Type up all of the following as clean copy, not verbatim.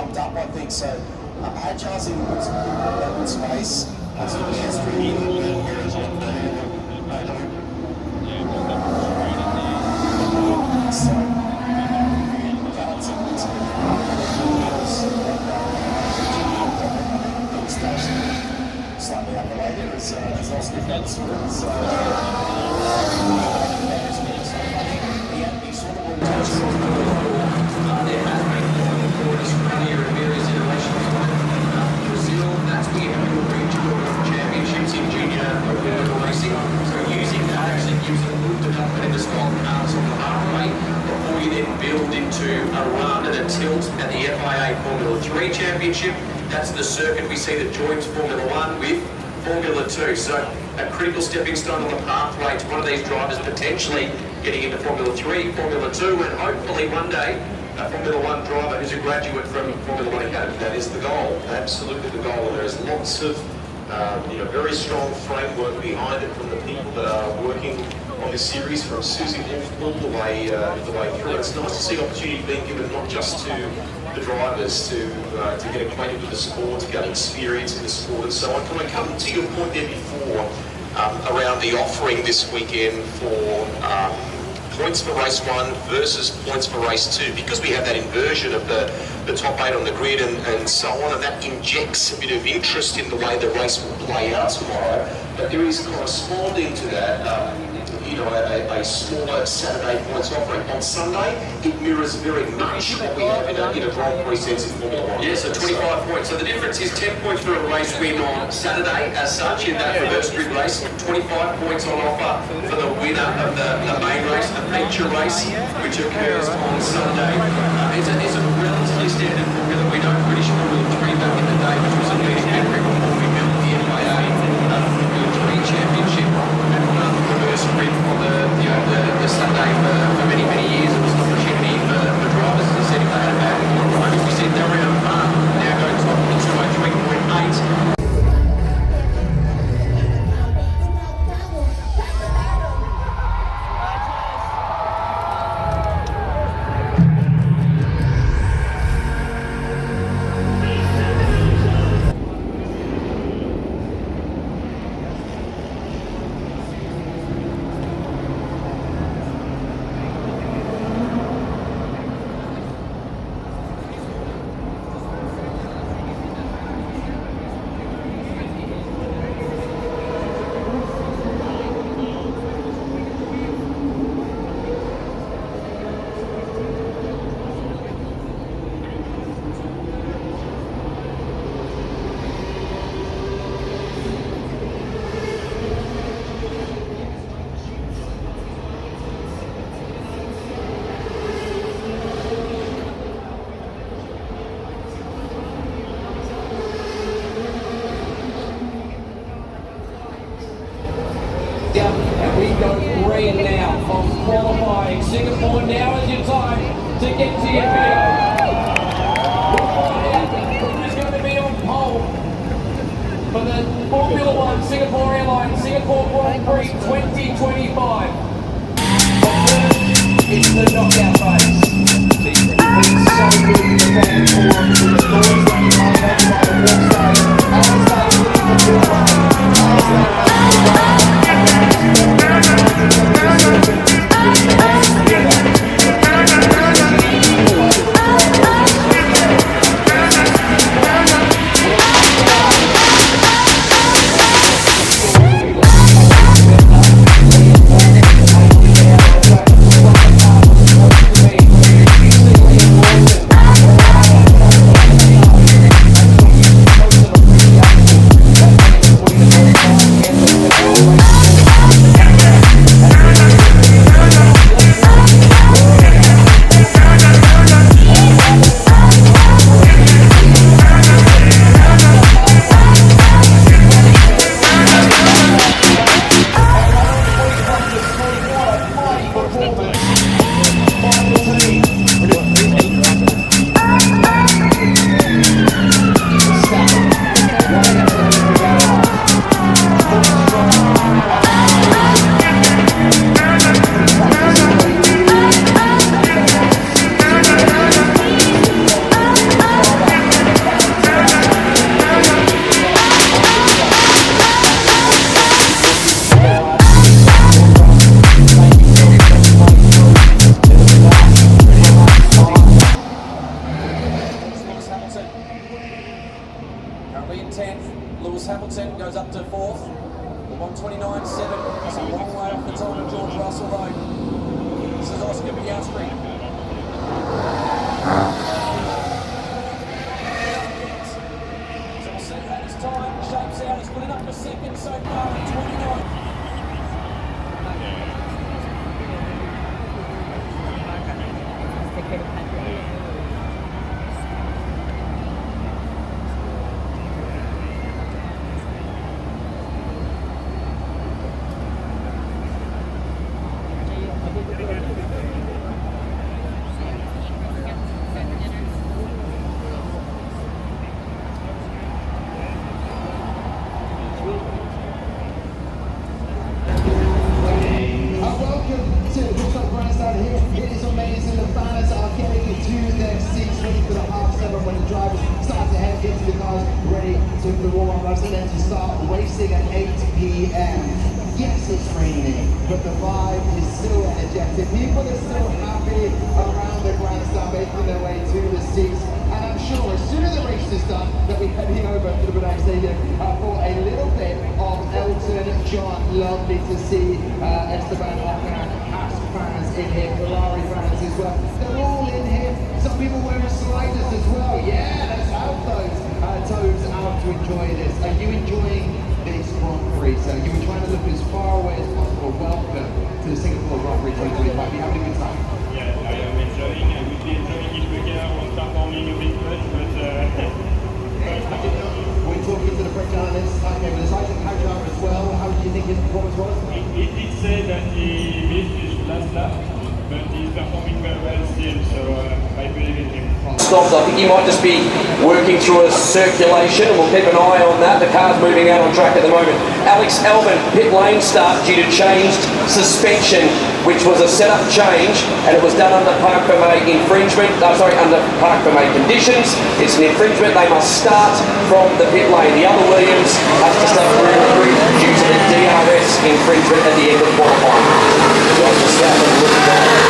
jumped up, I think. So had Charles in good space. That's the history. Slightly underrated as Oscar gets into a run and a tilt at the FIA Formula 3 Championship. That's the circuit we see that joins Formula 1 with Formula 2. So a critical stepping stone on the pathway to one of these drivers potentially getting into Formula 3, Formula 2, and hopefully one day a Formula 1 driver who's a graduate from Formula 1 Academy. That is the goal, absolutely the goal. And there's lots of very strong framework behind it from the people that are working on this series, from Susie Wolf all the way through. It's nice to see opportunity being given not just to the drivers to get acquainted with the sport, to get experience in the sport and so on. Can I come to your point there before around the offering this weekend for points for race 1 versus points for race 2, because we have that inversion of the top 8 on the grid and so on, and that injects a bit of interest in the way the race will play out tomorrow. But there is corresponding to that a smaller Saturday points offering. On Sunday, it mirrors very much what we have in a Grand Prix sense in Formula 1. Yeah, so 25 points. So the difference is 10 points for a race win on Saturday as such in that reverse grid race, 25 points on offer for the winner of the main race, the feature race, which occurs on Sunday. It's a relatively standard formula. We know British Formula 3 back in the day, which was a leading metric before we built the FIA Formula 3 Championship, and run the reverse grid on the Sunday for many, many years. It was an opportunity for drivers, as I said, if they had a bad week, as we said, they were out of fun. Now going top of the 203.8. And we go green now from qualifying. Singapore, now is your time to get to your video. Who's going to be on pole for the Formula 1 Singapore Airlines Singapore Grand Prix 2025? It's the knockout race. It's so good in the fan forum with the doors running on that side of the stage. Russell though. This is Oscar Piastri. So we'll see how this time shapes out. It's putting up for second so far at 29. Welcome to the Singapore Grand Prix here. It is amazing. The fans are getting into their seats ready for the half-7 when the drivers start to head into the cars, ready to the warm-up laps and then to start racing at 8 p.m. Yes, it's raining, but the vibe is still energetic. People are still happy around the grandstand, making their way to the seats. And I'm sure as soon as the race is done, they'll be heading over to the Brunei Stadium for a little bit of Elton John. Lovely to see Esteban Ocon, Haas fans in here, Ferrari fans as well. They're all in here. Some people wearing sliders as well. Yeah, let's have those toes out to enjoy this. Are you enjoying this Grand Prix? So you were trying to look as far away as possible. Welcome to the Singapore Grand Prix 2025. You having a good time? Yeah, I am enjoying. I will be enjoying if the car won't start forming a bit much, but we're talking to the breakdown analyst. Okay, but aside from Hajar as well, how do you think his performance was? he did say that he missed his last lap, but he's performing very well still, so I believe in him. Stops. I think he might just be working through a circulation. We'll keep an eye on that. The car's moving out on track at the moment. Alex Albon, pit lane start due to changed suspension, which was a setup change, and it was done under Parc Fermé infringement. Under Parc Fermé conditions. It's an infringement. They must start from the pit lane. The other Williams has to start due to the DRS infringement at the end of qualifying. John Verstappen looking on.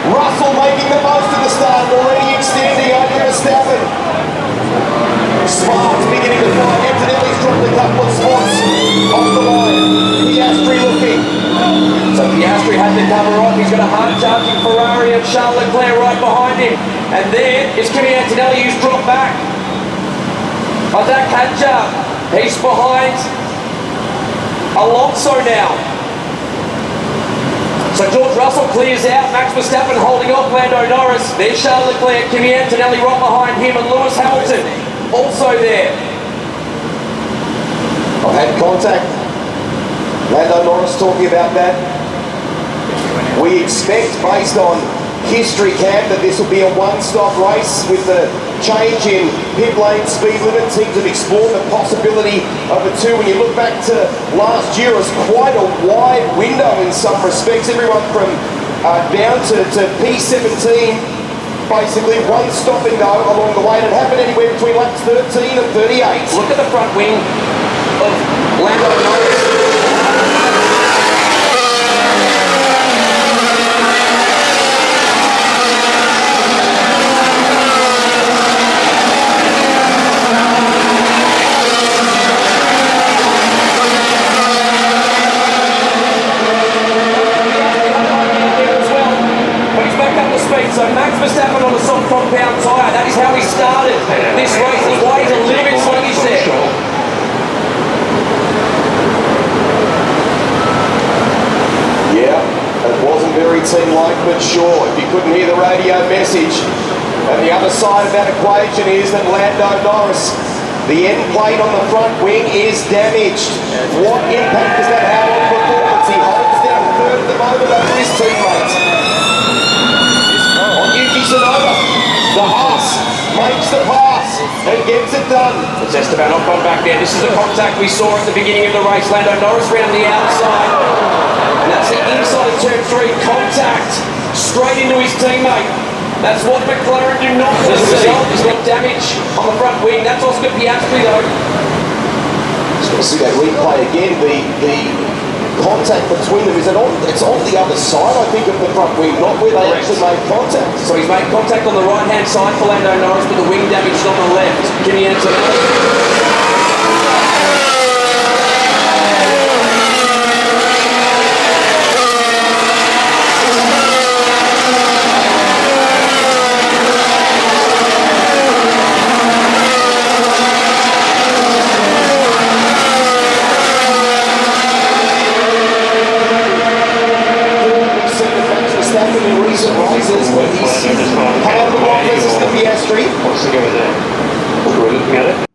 Russell making the most of the start, already extending over Verstappen. Sparks beginning to fly. Antonelli's dropped a couple of spots off the line. Piastri looking. So Piastri had to cover off. He's got a hard-charging Ferrari and Charles Leclerc right behind him. And there is Kimi Antonelli, who's dropped back. Adak Hadjar, he's behind Alonso now. So George Russell clears out, Max Verstappen holding off Lando Norris. There's Charles Leclerc, Kimi Antonelli right behind him, and Lewis Hamilton also there. I've had contact. Lando Norris talking about that. We expect, based on history, Cam, that this will be a one-stop race with the change in pit lane speed limit. Teams have explored the possibility of a two. When you look back to last year, it was quite a wide window in some respects. Everyone from down to P17, basically one stop and go along the way. And it happened anywhere between laps 13 and 38. Look at the front wing of Lando Norris. is how he started this race. That's why he's a little bit sluggish there. Yeah, it wasn't very team-like, but sure, if you couldn't hear the radio message. And the other side of that equation is that Lando Norris, the end plate on the front wing is damaged. What impact does that have on performance? He holds down third at the moment over his teammates. On Yuki Tsunoda, the Haas makes the pass and gets it done. It's Esteban not gone back there. This is the contact we saw at the beginning of the race. Lando Norris round the outside. And that's the inside of turn 3 contact straight into his teammate. That's what McLaren do not want to see. He's got damage on the front wing. That's Oscar Piastri though. Just want to see that replay again. The contact between them, it's on the other side, I think, of the front wing, not where they actually made contact. So he's made contact on the right-hand side for Lando Norris, but the wing damage is on the left. Can you answer that? Verstappen in recent races, but he's come up the block versus the Piastri. What's the go with that? We're looking at it.